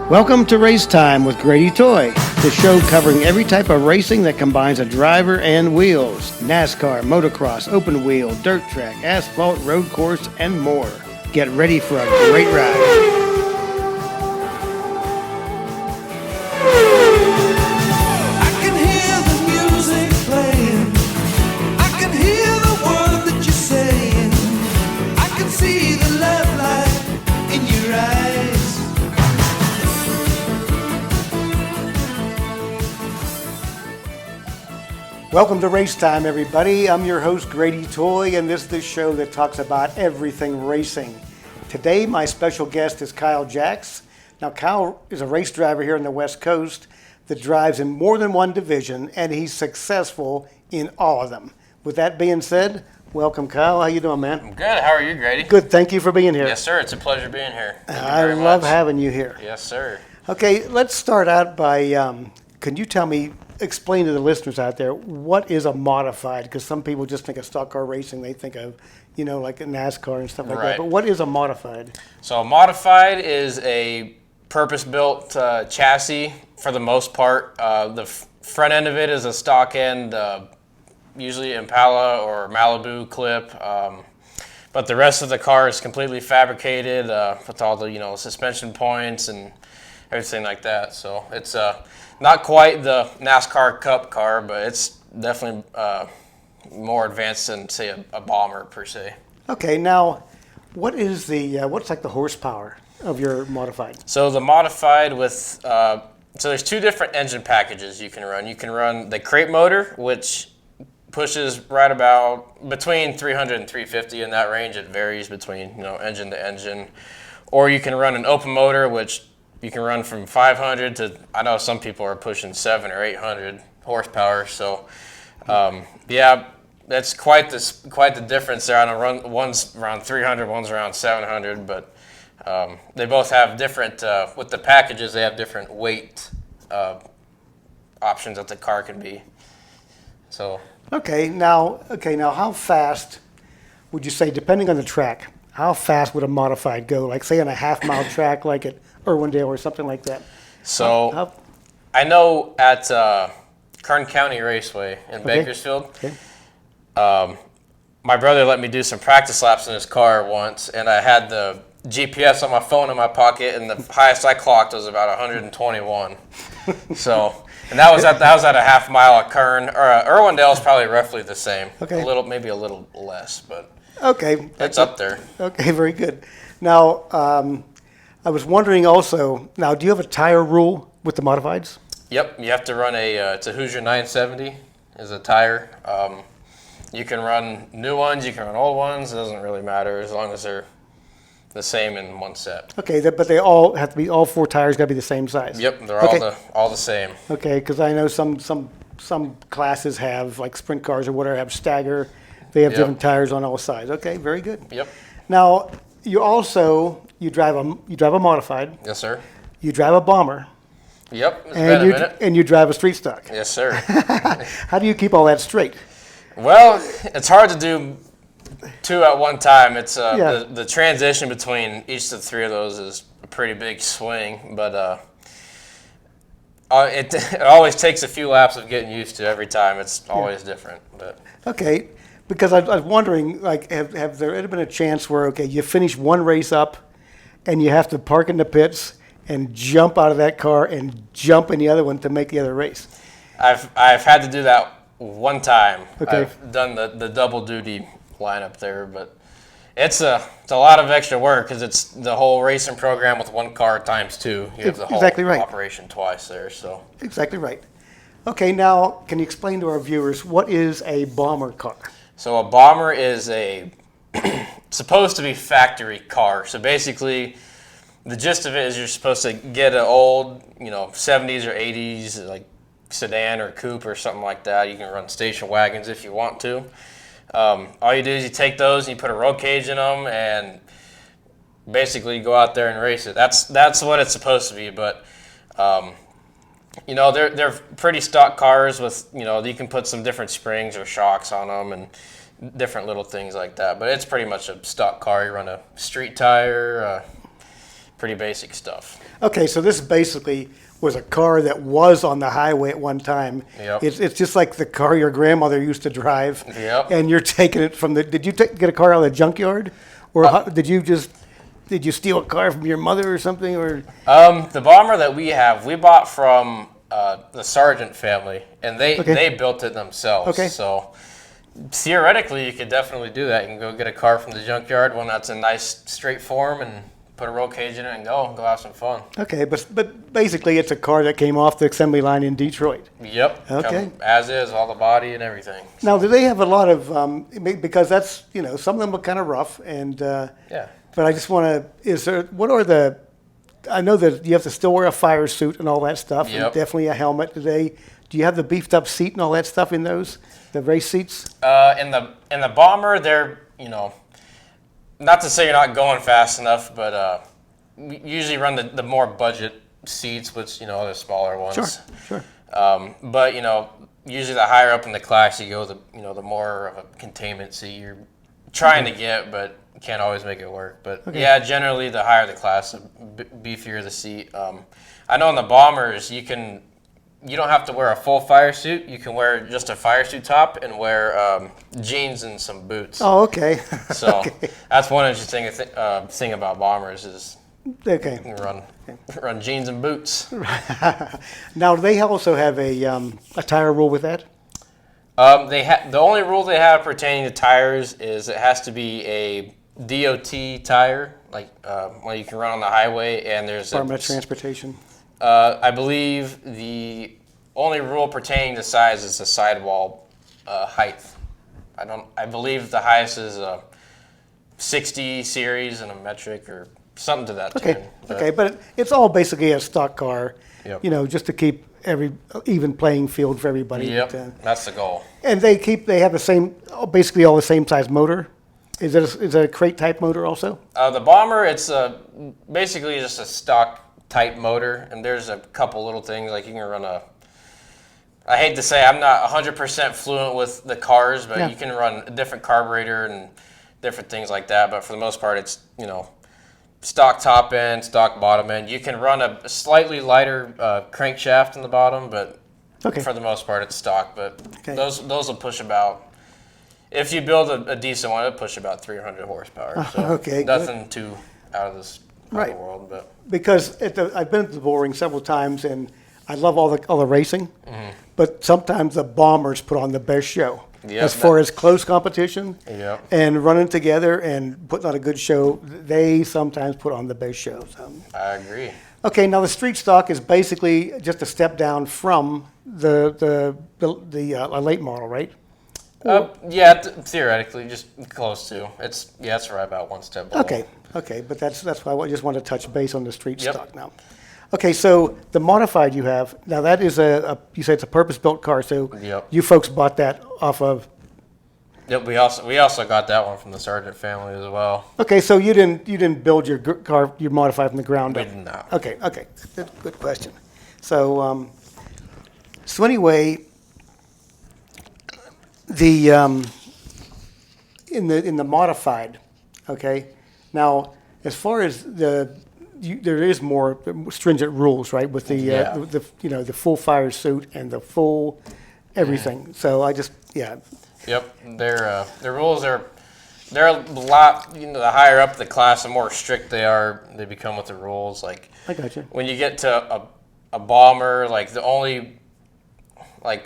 Welcome to Race Time with Grady Toy, the show covering every type of racing that combines a driver and wheels. NASCAR, motocross, open wheel, dirt track, asphalt, road course, and more. Get ready for a great ride. Welcome to Race Time, everybody. I'm your host, Grady Toy, and this is the show that talks about everything racing. Today, my special guest is Kyle Jacks. Now, Kyle is a race driver here on the West Coast that drives in more than one division, and he's successful in all of them. With that being said, welcome, Kyle. How you doing, man? I'm good. How are you, Grady? Good. Thank you for being here. Yes, sir. It's a pleasure being here. I love having you here. Yes, sir. Okay, let's start out by, can you explain to the listeners out there, what is a modified? Because some people just think of stock car racing, they think of, like a NASCAR and stuff like that. But what is a modified? So a modified is a purpose-built chassis for the most part. The front end of it is a stock end, usually Impala or Malibu clip. But the rest of the car is completely fabricated with all the suspension points and everything like that. So it's not quite the NASCAR Cup car, but it's definitely more advanced than, say, a bomber per se. Okay, now what is what's like the horsepower of your modified? So the modified with so there's two different engine packages you can run. You can run the crate motor, which pushes right about between 300 and 350 in that range. It varies between engine to engine, or you can run an open motor, which you can run from 500 to, I know some people are pushing 700 or 800 horsepower. So, that's quite the difference there. I don't run, one's around 300, one's around 700, but they both have different, with the packages, they have different weight options that the car can be. So. Okay, now how fast would you say, depending on the track, how fast would a modified go? Like, say, on a half-mile track like at Irwindale or something like that. So I know at Kern County Raceway in Bakersfield, my brother let me do some practice laps in his car once, and I had the GPS on my phone in my pocket, and the highest I clocked was about 121. So, and that was at a half mile at Kern. Or Irwindale is probably roughly the same. Okay. Maybe a little less, but it's up there. Okay, very good. Now, I was wondering also, now, do you have a tire rule with the modifieds? Yep, you have to run it's a Hoosier 970 is a tire. You can run new ones, you can run old ones, it doesn't really matter as long as they're the same in one set. Okay, but they all have to be, all four tires got to be the same size? Yep, they're all the same. Okay, because I know some classes have, like sprint cars or whatever, have stagger. They have different tires on all sides. Okay, very good. Yep. Now, you drive a modified. Yes, sir. You drive a bomber. Yep. It's been a minute. And you drive a street stock. Yes, sir. How do you keep all that straight? Well, it's hard to do two at one time. It's the transition between each of the three of those is a pretty big swing, but it always takes a few laps of getting used to every time. It's always different. But okay. Because I was wondering, like, have there ever been a chance where, you finish one race up and you have to park in the pits and jump out of that car and jump in the other one to make the other race? I've had to do that one time. Okay. I've done the double duty lineup there, but it's a lot of extra work because it's the whole racing program with one car times two. You have the whole operation twice there. So exactly right. Okay, now can you explain to our viewers what is a bomber car? So a bomber is supposed to be factory car. So basically, the gist of it is you're supposed to get an old, 70s or 80s, like sedan or coupe or something like that. You can run station wagons if you want to. All you do is you take those and you put a roll cage in them and basically go out there and race it. That's what it's supposed to be, but they're pretty stock cars with, you can put some different springs or shocks on them and different little things like that. But it's pretty much a stock car. You run a street tire, pretty basic stuff. Okay, so this basically was a car that was on the highway at one time. Yep. It's just like the car your grandmother used to drive. Yep. And you're taking it from the. Did you get a car out of the junkyard, or did you steal a car from your mother or something? Or The bomber that we have, we bought from the Sargent family, and they built it themselves. Okay. So theoretically, you could definitely do that. You can go get a car from the junkyard, one that's in nice straight form, and put a roll cage in it and go have some fun. okay, but basically it's a car that came off the assembly line in Detroit. Yep. Okay. As is, all the body and everything. Now, do they have a lot of because that's some of them are kind of rough and Yeah. But I just want to I know that you have to still wear a fire suit and all that stuff, and Yep. definitely a helmet. Do you have the beefed up seat and all that stuff in those, the race seats? In the bomber, they're not to say you're not going fast enough, but we usually run the more budget seats, which the smaller ones. Sure. But usually the higher up in the class you go, the more of a containment seat you're trying to get, but you can't always make it work. But yeah, generally the higher the class, the beefier the seat. I know in the bombers you don't have to wear a full fire suit. You can wear just a fire suit top and wear jeans and some boots. Oh, okay. So Okay. that's one interesting thing about bombers is Okay. you can run jeans and boots. Now, do they also have a tire rule with that? The only rule they have pertaining to tires is it has to be a DOT tire, like when you can run on the highway, and there's Department of Transportation. I believe the only rule pertaining to size is the sidewall height. I believe the highest is a 60 series and a metric or something to that tune. Okay, but it's all basically a stock car. Yep. Just to keep every even playing field for everybody. Yep, But, that's the goal. and they have the same, basically all the same size motor. Is it a crate type motor also? The bomber, it's basically just a stock type motor, and there's a couple little things like you can run I hate to say I'm not 100% fluent with the cars, but you can run a different carburetor and different things like that. But for the most part, it's stock top end, stock bottom end. You can run a slightly lighter crankshaft in the bottom, but for the most part, it's stock. But those will push about. If you build a decent one, it'll push about 300 horsepower. So nothing too out of this world, but Because I've been to the bull ring several times, and I love all the racing, but sometimes the bombers put on the best show. Yep, as far as close competition Yep. and running together and putting on a good show, they sometimes put on the best show. So. I agree. Okay, now the street stock is basically just a step down from the late model, right? Theoretically, just close to. It's right about one step below. Okay, but that's why I just want to touch base on the street stock now. Okay, so the modified you have now, that is you say it's a purpose-built car, so you folks bought that off of. Yep, we also got that one from the Sargent family as well. Okay, so you didn't build your car, you modified from the ground up. We did not. Okay, good question. So anyway, the in the modified, okay. Now, as far as there is more stringent rules, right? With the full fire suit and the full everything. So I just Yep, their rules they're a lot. The higher up the class, the more strict they become with the rules. Like I got you. when you get to a bomber, like the only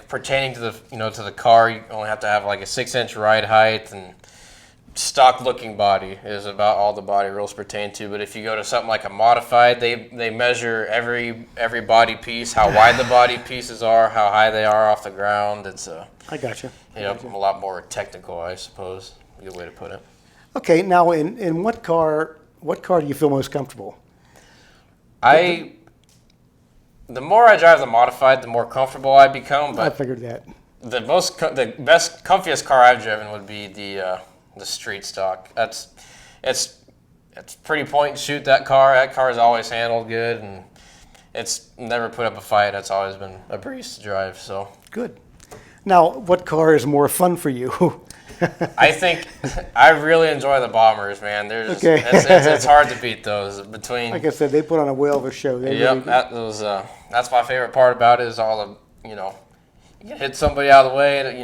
pertaining to the car, you only have to have like a 6-inch ride height, and stock looking body is about all the body rules pertain to. But if you go to something like a modified, they measure every body piece, how wide the body pieces are, how high they are off the ground. It's I got you. a lot more technical, I suppose. A good way to put it. Okay, now in what car do you feel most comfortable? The more I drive the modified, the more comfortable I become. But I figured that. the best, comfiest car I've driven would be the street stock. It's pretty point and shoot. That car is always handled good, and it's never put up a fight. It's always been a breeze to drive. So Good. Now, what car is more fun for you? I think I really enjoy the bombers, man. Okay. It's hard to beat those. Between Like I said, they put on a whale of a show. They yep, really do. that's my favorite part about it is all the you can hit somebody out of the way.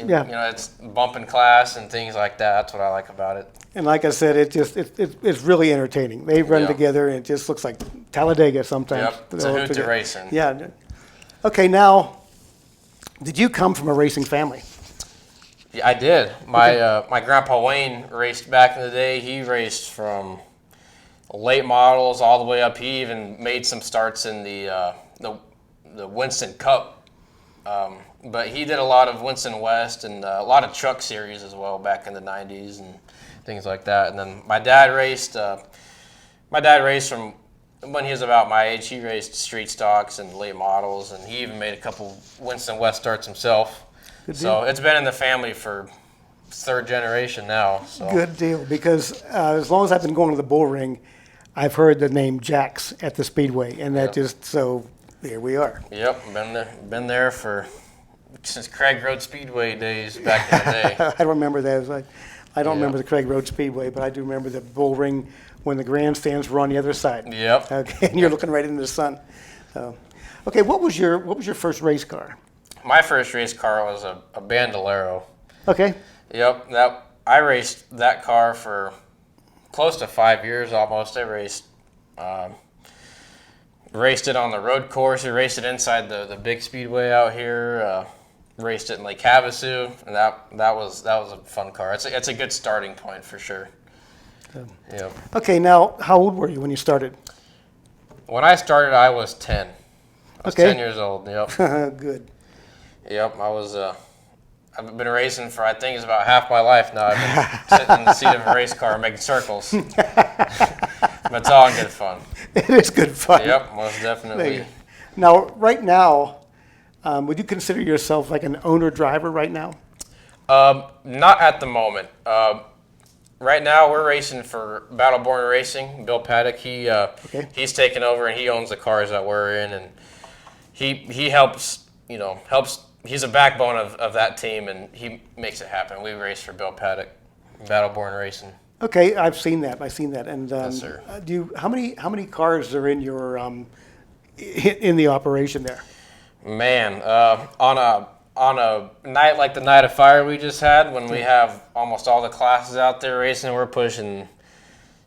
Yeah. It's bumping class and things like that. That's what I like about it. And like I said, it's really entertaining. They run Yeah. together, and it just looks like Talladega sometimes. Yep, it's a hoot to racing. Yeah. Okay, now, did you come from a racing family? Yeah, I did. My grandpa Wayne raced back in the day. He raced from late models all the way up. He even made some starts in the Winston Cup. But he did a lot of Winston West and a lot of truck series as well back in the 90s and things like that. And then my dad raced. My dad raced from when he was about my age. He raced street stocks and late models, and he even made a couple Winston West starts himself. Good So deal. it's been in the family for third generation now. So. Good deal, because as long as I've been going to the bull ring, I've heard the name Jax at the Speedway, and that so here we are. Yep, been there since Craig Road Speedway days back in the day. I remember that. I don't Yeah. remember the Craig Road Speedway, but I do remember the bull ring when the grandstands were on the other side. Yep. Okay, and you're looking right into the sun. So, okay, what was your first race car? My first race car was a Bandolero. Okay. Yep, I raced that car for close to 5 years almost. I raced it on the road course. We raced it inside the big speedway out here. Raced it in Lake Havasu, and that was a fun car. It's a good starting point for sure. Yep. Okay, now how old were you when you started? When I started, I was 10. I was Okay. 10 years old. Yep. Good. Yep. I've been racing for I think it's about half my life now. I've been sitting in the seat of a race car making circles. But it's all in good fun. It is good fun. Yep, most definitely. Now, right now, would you consider yourself like an owner driver right now? Not at the moment. Right now, we're racing for Battleborn Racing. Bill Paddock, he's taken over and he owns the cars that we're in, and he helps. He's a backbone of that team, and he makes it happen. We race for Bill Paddock, Battleborn Racing. Okay, I've seen that. And Yes, sir. how many cars are in your in the operation there? Man, on a night like the night of fire we just had, when we have almost all the classes out there racing, we're pushing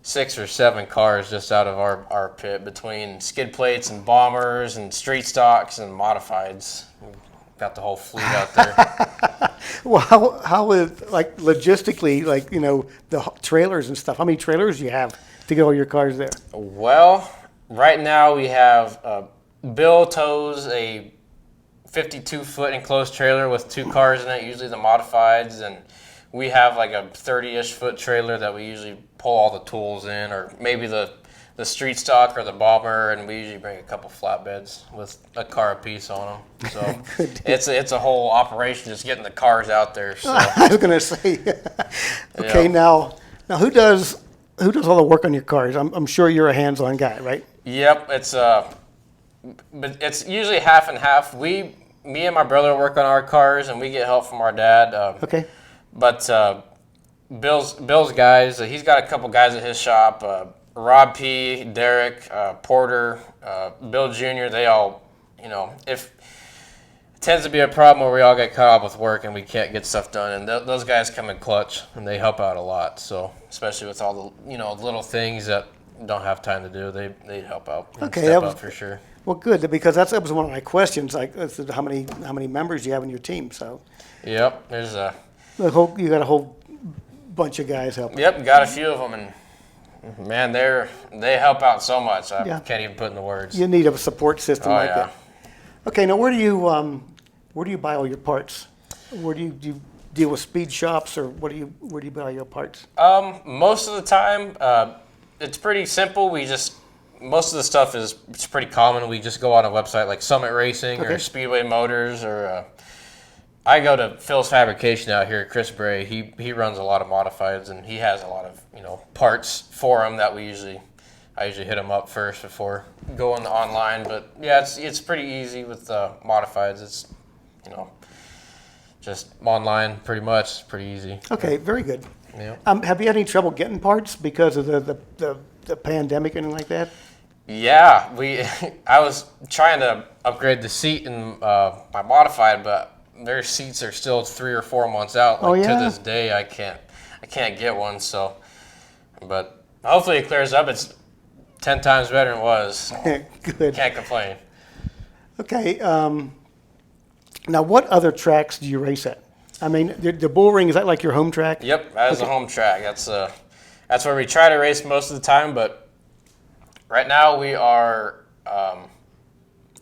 6 or 7 cars just out of our pit between skid plates and bombers and street stocks and modifieds. We've got the whole fleet out there. Well, how is like logistically, like the trailers and stuff? How many trailers do you have to get all your cars there? Well, right now we have Bill tows a 52-foot enclosed trailer with 2 cars in it, usually the modifieds, and we have like a 30-ish foot trailer that we usually pull all the tools in, or maybe the street stock or the bomber, and we usually bring a couple flatbeds with a car apiece on them. So it's a whole operation just getting the cars out there. So I was gonna say, okay, Yeah. now who does all the work on your cars? I'm sure you're a hands-on guy, right? yep, but it's usually half and half. Me and my brother work on our cars, and we get help from our dad. Okay. But Bill's guys, he's got a couple guys at his shop. Rob P, Derek, Porter, Bill Jr. They all, if it tends to be a problem where we all get caught up with work and we can't get stuff done, and those guys come in clutch and they help out a lot. So especially with all the little things that don't have time to do, they help out. And Okay, step that was- up for sure. Well, good, because that was one of my questions. Like, how many members do you have in your team? So, Yep, there's you got a whole bunch of guys helping. Yep, got a few of them, and man, they help out so much. I Yeah. can't even put in the words. You need a support system Oh, like yeah. that. Okay, now where do you buy all your parts? Where do you deal with speed shops, or where do you buy your parts? Most of the time, it's pretty simple. Most of the stuff it's pretty common. We just go on a website like Summit Racing Okay. or Speedway Motors, or I go to Phil's Fabrication out here. Chris Bray, he runs a lot of modifieds, and he has a lot of parts for him that I usually hit him up first before going online. But yeah, it's pretty easy with modifieds. It's just online, pretty much. It's pretty easy. Okay, very good. Yeah. Have you had any trouble getting parts because of the pandemic or anything like that? Yeah, I was trying to upgrade the seat in my modified, but their seats are still 3 or 4 months out. Like, to this day, I can't get one. So, but hopefully it clears up. It's 10 times better than it was. Good. Can't complain. Okay. Now, what other tracks do you race at? I mean, the Bull Ring, is that like your home track? Yep, that is a home track. That's where we try to race most of the time, but right now we are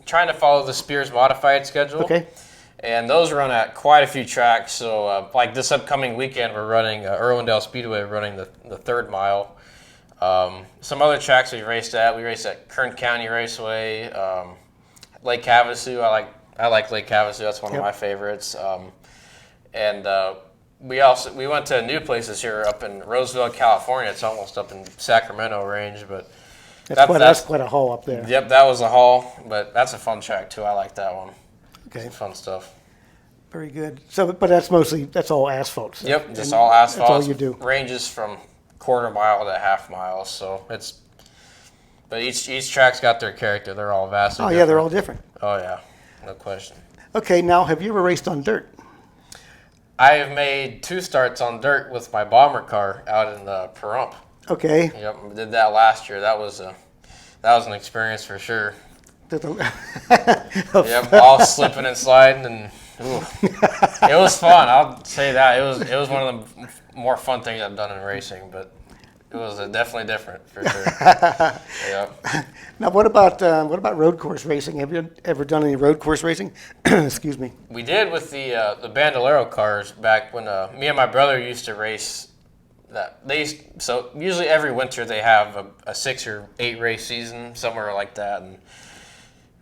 trying to follow the Spears modified schedule. Okay. And those run at quite a few tracks. So like this upcoming weekend, we're running Irwindale Speedway, running the 3rd mile. Some other tracks we raced at. We raced at Kern County Raceway, Lake Havasu. I like Lake Havasu. That's one of my favorites. And we went to new places here up in Roseville, California. It's almost up in Sacramento range, but that's quite a haul up there. Yep, that was a haul, but that's a fun track too. I like that one. Okay, some fun stuff. Very good. So, but that's all asphalt. So, yep, just all asphalt. That's all you do. Ranges from quarter mile to half mile, so but each track's got their character. They're all vastly different. Yeah, they're all different. Oh yeah, no question. Okay, now have you ever raced on dirt? I have made 2 starts on dirt with my bomber car out in Pahrump. Okay. Yep, we did that last year. That was an experience for sure. Yep, all slipping and sliding, and it was fun. I'll say that it was one of the more fun things I've done in racing, but it was definitely different for sure. Yep. Now, what about road course racing? Have you ever done any road course racing? Excuse me. We did with the Bandolero cars back when me and my brother used to race. So usually every winter they have a 6 or 8 race season, somewhere like that, and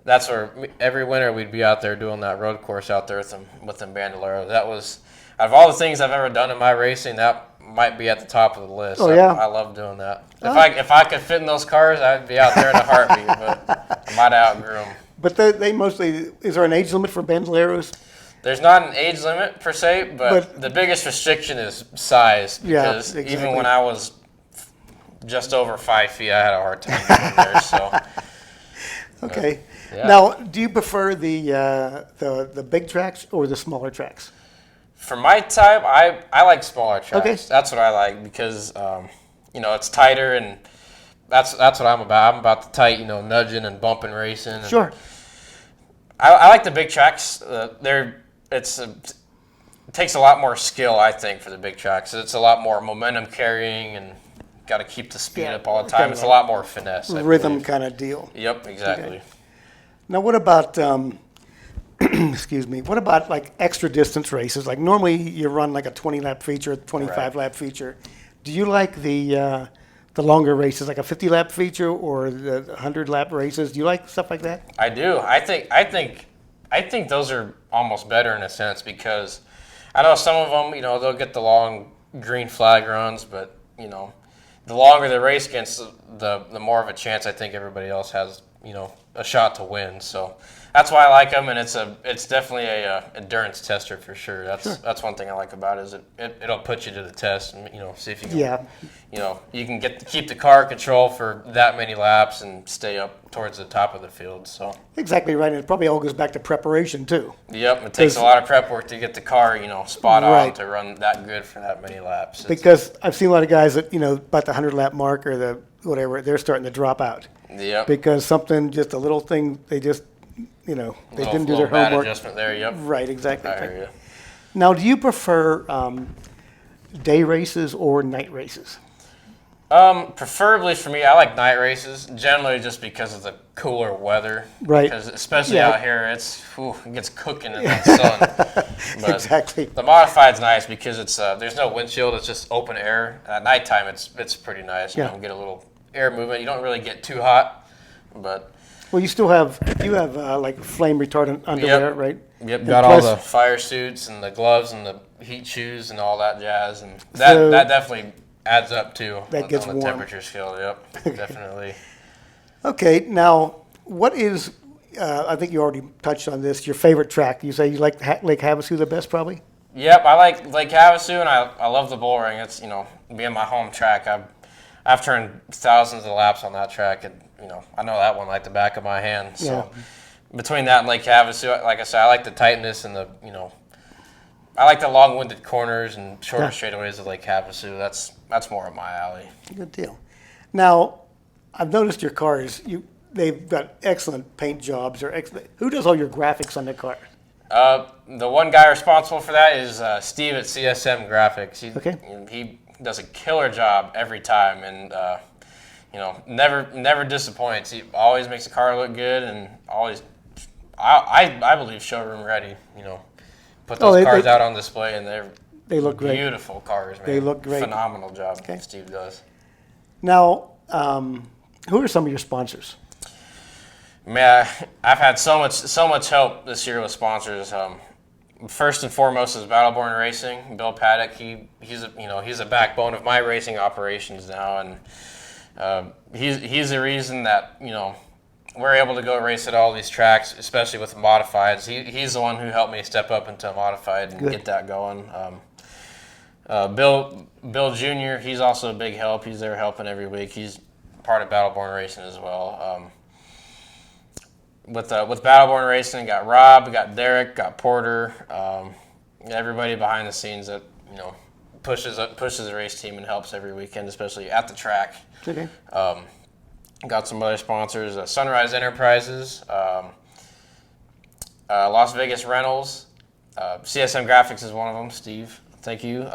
that's where every winter we'd be out there doing that road course out there with them Bandolero. That was, out of all the things I've ever done in my racing, that might be at the top of the list. Oh, yeah? I love doing that. If I could fit in those cars, I'd be out there in a heartbeat, but I might outgrew them. But they mostly, is there an age limit for Bandoleros? There's not an age limit per se, but the biggest restriction is size, because even when I was just over 5 feet, I had a hard time getting there. So. Okay. Yeah. Now, do you prefer the big tracks or the smaller tracks? For my type, I like smaller tracks. Okay. That's what I like because it's tighter, and that's what I'm about. I'm about the tight, nudging and bumping racing. And Sure. I like the big tracks. It takes a lot more skill, I think, for the big tracks. It's a lot more momentum carrying, and got to keep the speed up all the time. It's a lot more finesse. Rhythm kind of deal. Yep, exactly. Okay. Now, what about excuse me? What about like extra distance races? Like normally you run like a 20-lap feature, 25-lap feature. Do you like the longer races, like a 50-lap feature or the 100-lap races? Do you like stuff like that? I do. I think those are almost better in a sense, because I know some of them, they'll get the long green flag runs, but the longer the race gets, the more of a chance I think everybody else has, a shot to win. So that's why I like them, and it's definitely a endurance tester for sure. That's one thing I like about it, is it'll put you to the test, and see if you can you can keep the car control for that many laps and stay up towards the top of the field. So exactly right, and it probably all goes back to preparation too. Yep, it takes a lot of prep work to get the car spot on to run that good for that many laps. Because I've seen a lot of guys that about the 100-lap mark or the whatever, they're starting to drop out. Yep. Because just a little thing, they just they didn't do their bad homework. Adjustment there. Yep. Right, exactly. I hear you. Now, do you prefer day races or night races? Preferably for me, I like night races, generally just because of the cooler weather. Right. Because especially out here, it gets cooking in that sun. But exactly. The modified's nice because it's there's no windshield; it's just open air. At nighttime, it's pretty nice. You get a little air movement. You don't really get too hot, but. Well, you have like flame retardant underwear, right? Yep, and got all the fire suits and the gloves and the heat shoes and all that jazz, and that definitely adds up too. That gets on the warm. temperature scale. Yep, definitely. Okay, now what is? I think you already touched on this. Your favorite track? You say you like Lake Havasu the best, probably. Yep, I like Lake Havasu, and I love the bull ring. It's, being my home track. I've turned thousands of laps on that track, and I know that one like the back of my hand. So between that and Lake Havasu, like I said, I like the tightness and I like the long-winded corners and shorter straightaways of Lake Havasu. That's more of my alley. Good deal. Now, I've noticed your cars. They've got excellent paint jobs. Who does all your graphics on the car? The one guy responsible for that is Steve at CSM Graphics. He does a killer job every time, and never disappoints. He always makes the car look good, and always, I believe, showroom ready. Put those cars out on display, and they look great. Beautiful cars, man. They look great. Phenomenal job Steve does. Now, who are some of your sponsors? Man, I've had so much help this year with sponsors. First and foremost is Battleborn Racing. Bill Paddock. He's a backbone of my racing operations now, and he's the reason that we're able to go race at all these tracks, especially with the modifieds. He's the one who helped me step up into a modified and get that going. Bill Jr. He's also a big help. He's there helping every week. He's part of Battleborn Racing as well. With Battleborn Racing, got Rob, got Derek, got Porter, everybody behind the scenes that pushes the race team and helps every weekend, especially at the track. Okay. Got some other sponsors: Sunrise Enterprises, Las Vegas Rentals, CSM Graphics is one of them. Steve, thank you.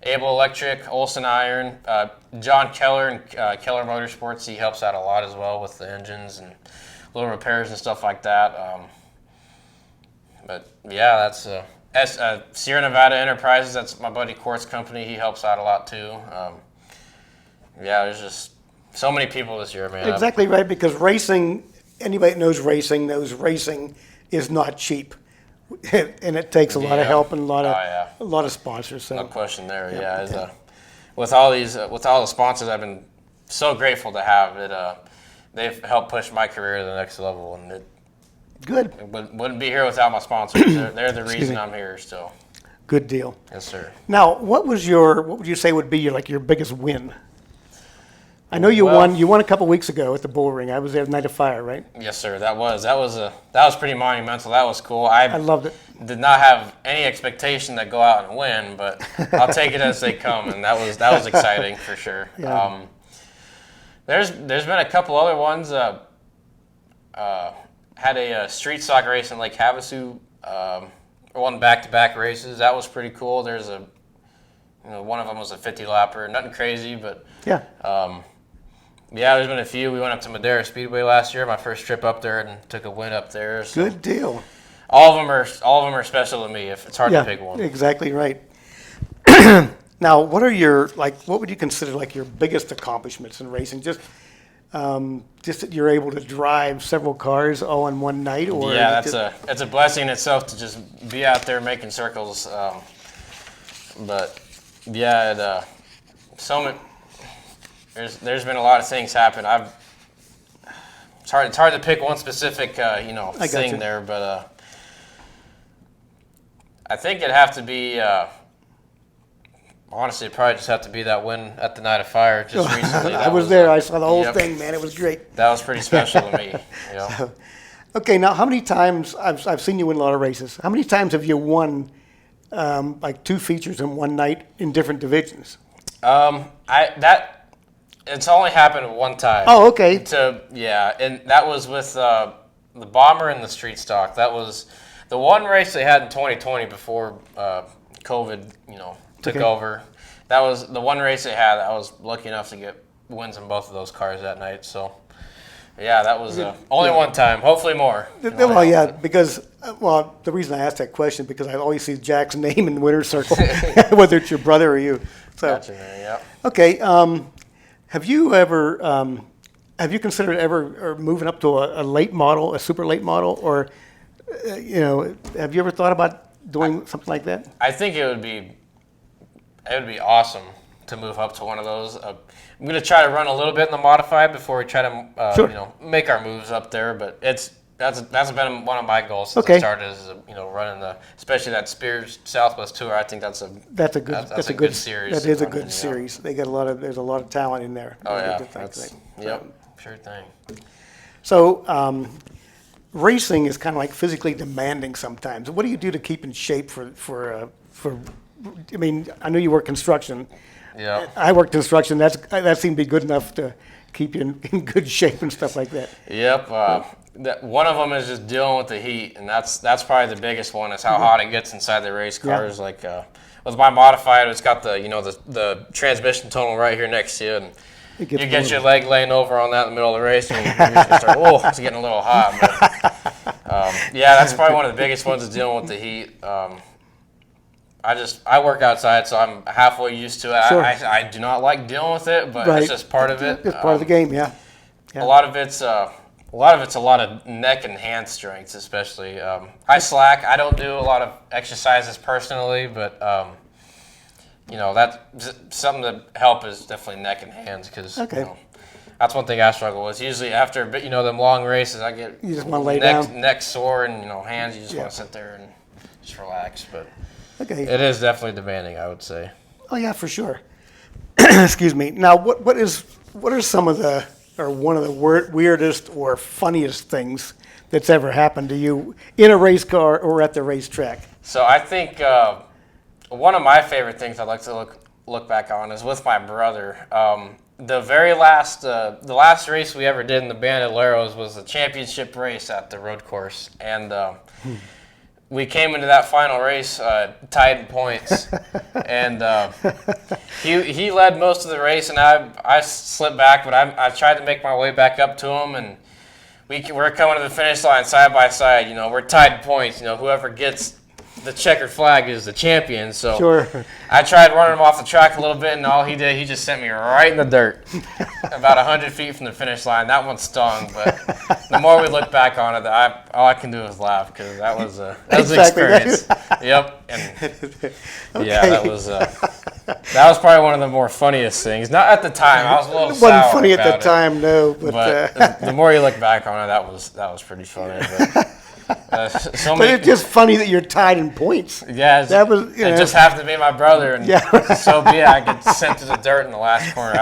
Able Electric, Olson Iron, John Keller and Keller Motorsports. He helps out a lot as well with the engines and little repairs and stuff like that. But yeah, that's Sierra Nevada Enterprises. That's my buddy Court's company. He helps out a lot too. There's just so many people this year, man. Exactly right, because racing, anybody that knows racing is not cheap. And it takes a lot of help and a lot of sponsors. So. No question there. With all the sponsors, I've been so grateful to have it. They've helped push my career to the next level, and Good. Wouldn't be here without my sponsors. They're the reason I'm here still. Good deal. Yes, sir. Now, what would you say would be your biggest win? I know you won a couple weeks ago at the Bull Ring. I was there the night of fire, right? Yes, sir. That was pretty monumental. That was cool. I loved it. Did not have any expectation to go out and win, but I'll take it as they come, and that was exciting for sure. Yeah. There's been a couple other ones. Had a street stock race in Lake Havasu. Won back-to-back races. That was pretty cool. There's one of them was a 50-lapper. Nothing crazy, but yeah. There's been a few. We went up to Madera Speedway last year, my first trip up there, and took a win up there. So good deal. All of them are special to me. If it's hard to pick one. Exactly right. Now, what would you consider your biggest accomplishments in racing? Just that you're able to drive several cars all in one night, or it's a blessing in itself to just be out there making circles. There's been a lot of things happen. It's hard to pick one specific thing there, but I think it'd have to be. Honestly, it'd probably just have to be that win at the Night of Fire just recently. I was there. I saw the whole thing, man. It was great. That was pretty special to me. So, okay, now how many times I've seen you win a lot of races? How many times have you won two features in one night in different divisions? It's only happened one time. Oh, okay. And that was with the Bomber and the Street Stock. That was the one race they had in 2020 before COVID, took over. That was the one race they had. I was lucky enough to get wins in both of those cars that night. So, that was only one time. Hopefully more. Because the reason I asked that question because I always see Jack's name in the winner's circle, whether it's your brother or you. So, gotcha, man. Yeah. Okay. Have you considered ever moving up to a late model, a super late model, or have you ever thought about doing something like that? I think it would be awesome to move up to one of those. I'm going to try to run a little bit in the modified before we try to make our moves up there. But That's been one of my goals since I started. Is running especially that Spears Southwest Tour. I think that's a good series. That is a good series. They got there's a lot of talent in there. Oh yeah, sure thing. So racing is kind of like physically demanding sometimes. What do you do to keep in shape for? I mean, I know you work construction. Yeah. I work construction. That seemed to be good enough to keep you in good shape and stuff like that. Yep. One of them is just dealing with the heat, and that's probably the biggest one. Is how hot it gets inside the race cars. Like with my modified, it's got the transmission tunnel right here next to you, and you get your leg laying over on that in the middle of the race, and you start, it's getting a little hot. But, that's probably one of the biggest ones is dealing with the heat. I work outside, so I'm halfway used to it. Sure. I do not like dealing with it, but it's just part of it. It's part of the game, yeah. A lot of it's a lot of neck and hand strengths, especially. I slack. I don't do a lot of exercises personally, but that's something to help is definitely neck and hands because that's one thing I struggle with. Usually after them long races, I get you just want to lay down, neck sore, and hands. You just want to sit there and just relax, but. It is definitely demanding, I would say. Oh yeah, for sure. Excuse me. Now, what are some of one of the weirdest or funniest things that's ever happened to you in a race car or at the racetrack? So I think one of my favorite things I'd like to look back on is with my brother. The last race we ever did in the Bandoleros was the championship race at the road course, and. We came into that final race tied in points, and he led most of the race, and I slipped back, but I tried to make my way back up to him, and we're coming to the finish line side by side. We're tied in points. Whoever gets the checkered flag is the champion. So sure. I tried running him off the track a little bit, and all he did, he just sent me right in the dirt, about 100 feet from the finish line. That one stung, but the more we look back on it, all I can do is laugh because that was an experience. Yep. And that was probably one of the more funniest things. Not at the time. I was a little sour. It wasn't funny at the time, no. But the more you look back on it, that was pretty funny. But it's just funny that you're tied in points. Yeah, it just happened to be my brother, and so be it. I get sent to the dirt in the last corner.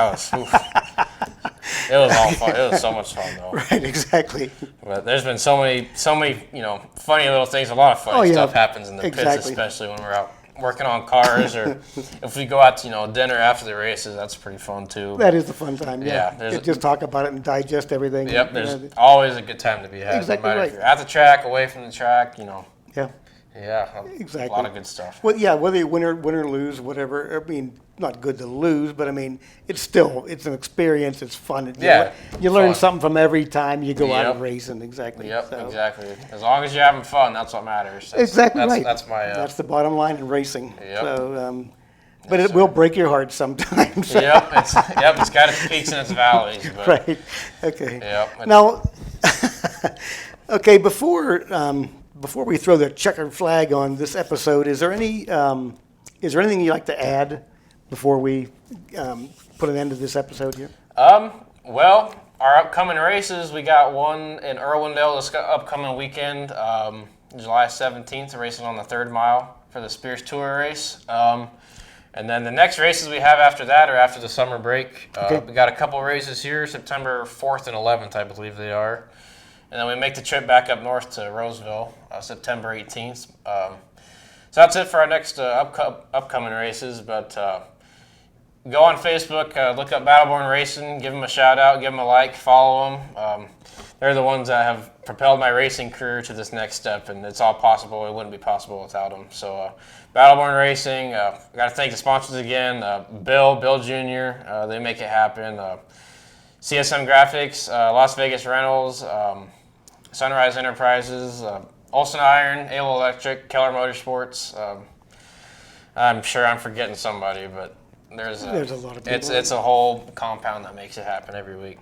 It was all fun. It was so much fun, though. Right, exactly. But there's been so many, funny little things. A lot of funny stuff happens in the pits, especially when we're out working on cars, or if we go out to dinner after the races. That's pretty fun too. That is the fun time. Yeah, just talk about it and digest everything. Yep, there's always a good time to be had. Exactly right. If you're at the track, away from the track, Yeah. Yeah, exactly. A lot of good stuff. Well, yeah, whether you win or lose, whatever. I mean, not good to lose, but I mean, it's an experience. It's fun. You learn something from every time you go out and racing. Exactly. Yep, exactly. As long as you're having fun, that's what matters. Right. That's the bottom line in racing. Yep. So, but it will break your heart sometimes. Yep, it's got its peaks and its valleys. But. Right. Okay. Yep. Now, okay, before we throw the checkered flag on this episode, is there anything you'd like to add before we put an end to this episode here? Well, our upcoming races, we got one in Irwindale this upcoming weekend, July 17th, racing on the 3rd mile for the Spears Tour race. And then the next races we have after that are after the summer break. We got a couple races here, September 4th and 11th, I believe they are. And then we make the trip back up north to Roseville, September 18th. So that's it for our next upcoming races. But go on Facebook, look up Battleborn Racing, give them a shout out, give them a like, follow them. They're the ones that have propelled my racing career to this next step, and it's all possible. It wouldn't be possible without them. So Battleborn Racing, I got to thank the sponsors again, Bill Jr., they make it happen. CSM Graphics, Las Vegas Rentals, Sunrise Enterprises, Olson Iron, ALO Electric, Keller Motorsports. I'm sure I'm forgetting somebody, but there's a lot of people. It's a whole compound that makes it happen every week.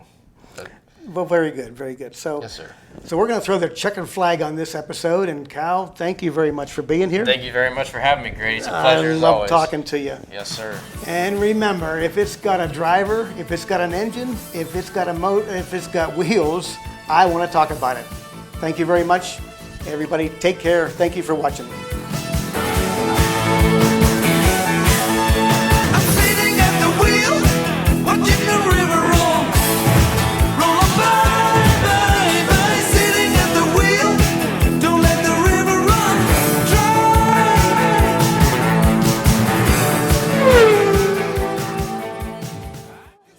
Well, very good, very good. So, yes, sir. So we're going to throw the checkered flag on this episode. And Kyle, thank you very much for being here. Thank you very much for having me, Grady. It's a pleasure as always. I love talking to you. Yes, sir. And remember, if it's got a driver, if it's got an engine, if it's got a motor, if it's got wheels, I want to talk about it. Thank you very much. Everybody, take care. Thank you for watching.